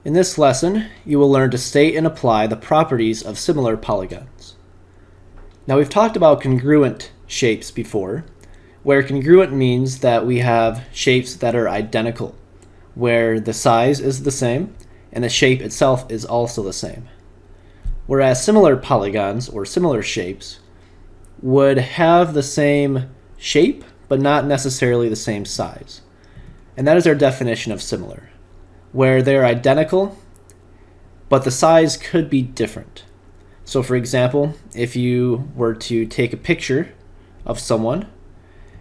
In this lesson, you will learn to state and apply the properties of similar polygons. Now we've talked about congruent shapes before, where congruent means that we have shapes that are identical, where the size is the same and the shape itself is also the same. Whereas similar polygons or similar shapes would have the same shape but not necessarily the same size. And that is our definition of similar, where they're identical but the size could be different. So for example, if you were to take a picture of someone,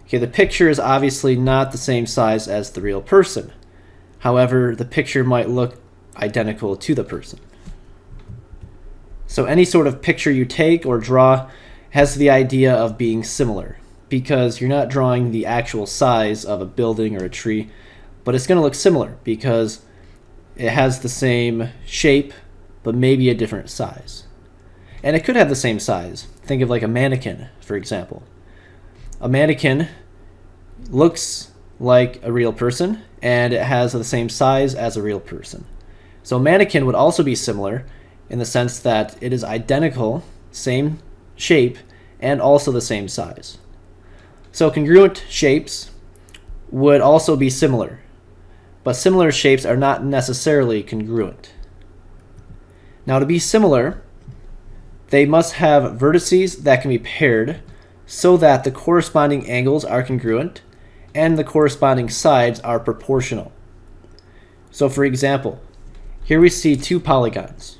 okay, the picture is obviously not the same size as the real person. However, the picture might look identical to the person. So any sort of picture you take or draw has the idea of being similar, because you're not drawing the actual size of a building or a tree, but it's going to look similar because it has the same shape, but maybe a different size. And it could have the same size. Think of like a mannequin, for example. A mannequin looks like a real person, and it has the same size as a real person. So a mannequin would also be similar in the sense that it is identical, same shape, and also the same size. So congruent shapes would also be similar, but similar shapes are not necessarily congruent. Now to be similar, they must have vertices that can be paired so that the corresponding angles are congruent and the corresponding sides are proportional. So for example, here we see two polygons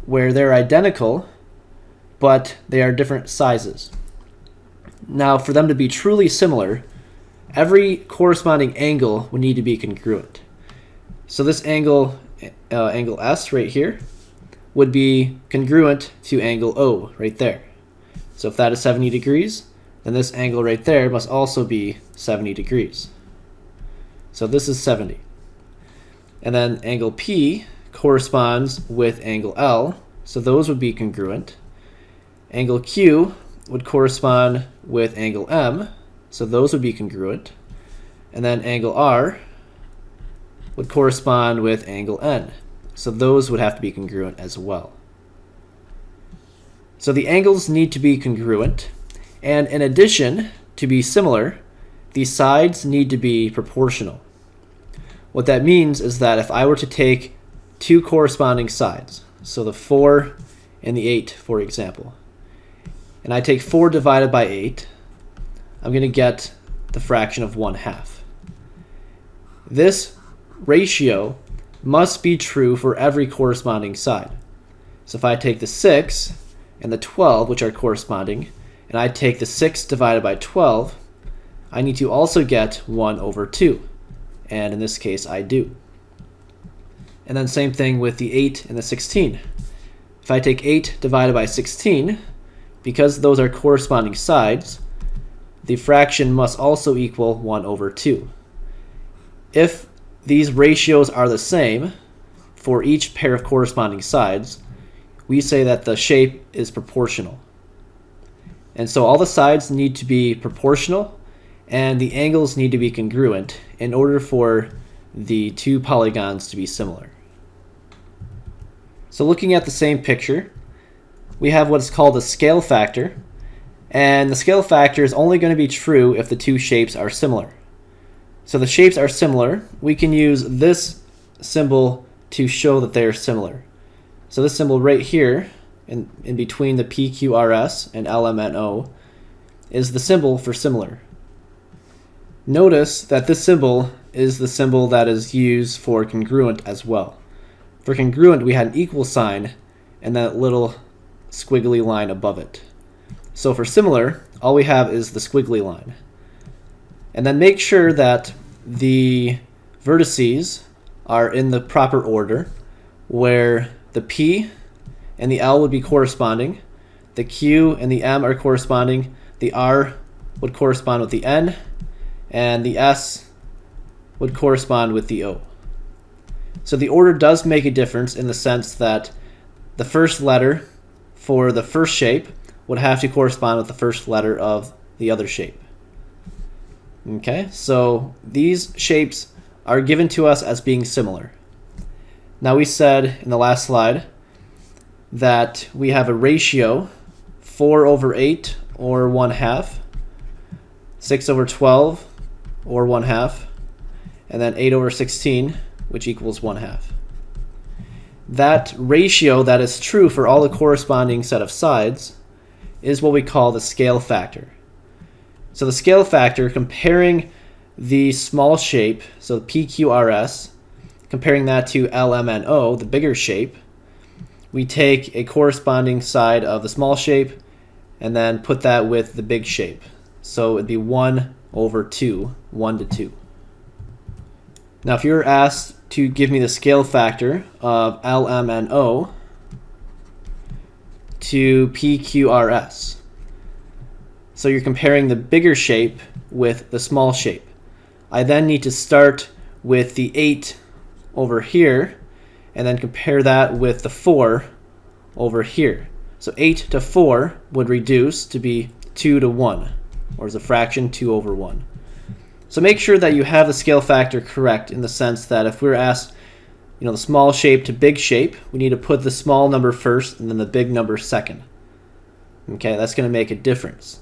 where they're identical, but they are different sizes. Now for them to be truly similar, every corresponding angle would need to be congruent. So this angle, angle S right here, would be congruent to angle O right there. So if that is 70 degrees, then this angle right there must also be 70 degrees. So this is 70. And then angle P corresponds with angle L, so those would be congruent. Angle Q would correspond with angle M, so those would be congruent. And then angle R would correspond with angle N, so those would have to be congruent as well. So the angles need to be congruent, and in addition, to be similar, the sides need to be proportional. What that means is that if I were to take two corresponding sides, so the 4 and the 8, for example, and I take 4 divided by 8, I'm going to get the fraction of 1/2. This ratio must be true for every corresponding side. So if I take the 6 and the 12, which are corresponding, and I take the 6 divided by 12, I need to also get 1/2. And in this case, I do. And then same thing with the 8 and the 16. If I take 8 divided by 16, because those are corresponding sides, the fraction must also equal 1/2. If these ratios are the same for each pair of corresponding sides, we say that the shape is proportional. And so all the sides need to be proportional and the angles need to be congruent in order for the two polygons to be similar. So looking at the same picture, we have what's called a scale factor, and the scale factor is only going to be true if the two shapes are similar. So the shapes are similar, we can use this symbol to show that they are similar. So this symbol right here, in between the PQRS and LMNO, is the symbol for similar. Notice that this symbol is the symbol that is used for congruent as well. For congruent, we had an equal sign and that little squiggly line above it. So for similar, all we have is the squiggly line. And then make sure that the vertices are in the proper order, where the P and the L would be corresponding, the Q and the M are corresponding, the R would correspond with the N, and the S would correspond with the O. So the order does make a difference in the sense that the first letter for the first shape would have to correspond with the first letter of the other shape. Okay, so these shapes are given to us as being similar. Now we said in the last slide that we have a ratio 4 over 8 or 1/2, 6 over 12 or 1/2, and then 8 over 16, which equals 1/2. That ratio that is true for all the corresponding set of sides is what we call the scale factor. So the scale factor, comparing the small shape, so PQRS, comparing that to LMNO, the bigger shape, we take a corresponding side of the small shape and then put that with the big shape. So it'd be 1 over 2, 1 to 2. Now if you're asked to give me the scale factor of LMNO to PQRS, so you're comparing the bigger shape with the small shape, I then need to start with the 8 over here and then compare that with the 4 over here. So 8 to 4 would reduce to be 2 to 1, or as a fraction 2 over 1. So make sure that you have the scale factor correct, in the sense that if we're asked, the small shape to big shape, we need to put the small number first and then the big number second. Okay, that's going to make a difference.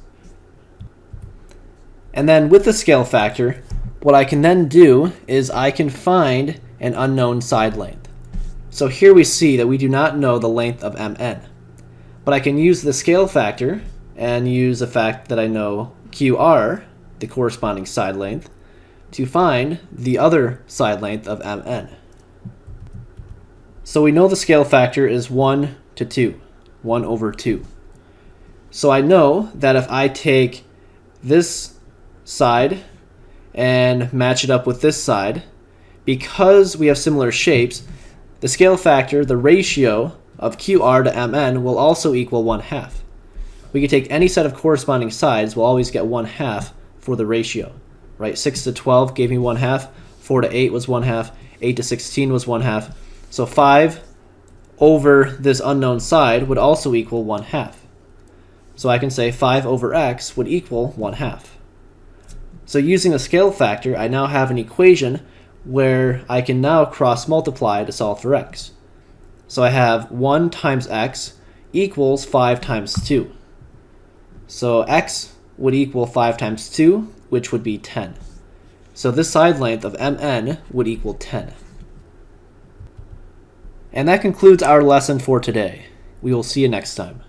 And then with the scale factor, what I can then do is I can find an unknown side length. So here we see that we do not know the length of MN. But I can use the scale factor and use the fact that I know QR, the corresponding side length, to find the other side length of MN. So we know the scale factor is 1 to 2, 1 over 2. So I know that if I take this side and match it up with this side, because we have similar shapes, the scale factor, the ratio of QR to MN, will also equal 1/2. We can take any set of corresponding sides, we'll always get 1/2 for the ratio, right? 6 to 12 gave me 1/2, 4 to 8 was 1/2, 8 to 16 was 1/2. So 5 over this unknown side would also equal 1/2. So I can say 5 over x would equal 1/2. So using the scale factor, I now have an equation where I can now cross multiply to solve for x. So I have 1 times x equals 5 times 2. So x would equal 5 times 2, which would be 10. So this side length of MN would equal 10. And that concludes our lesson for today. We will see you next time.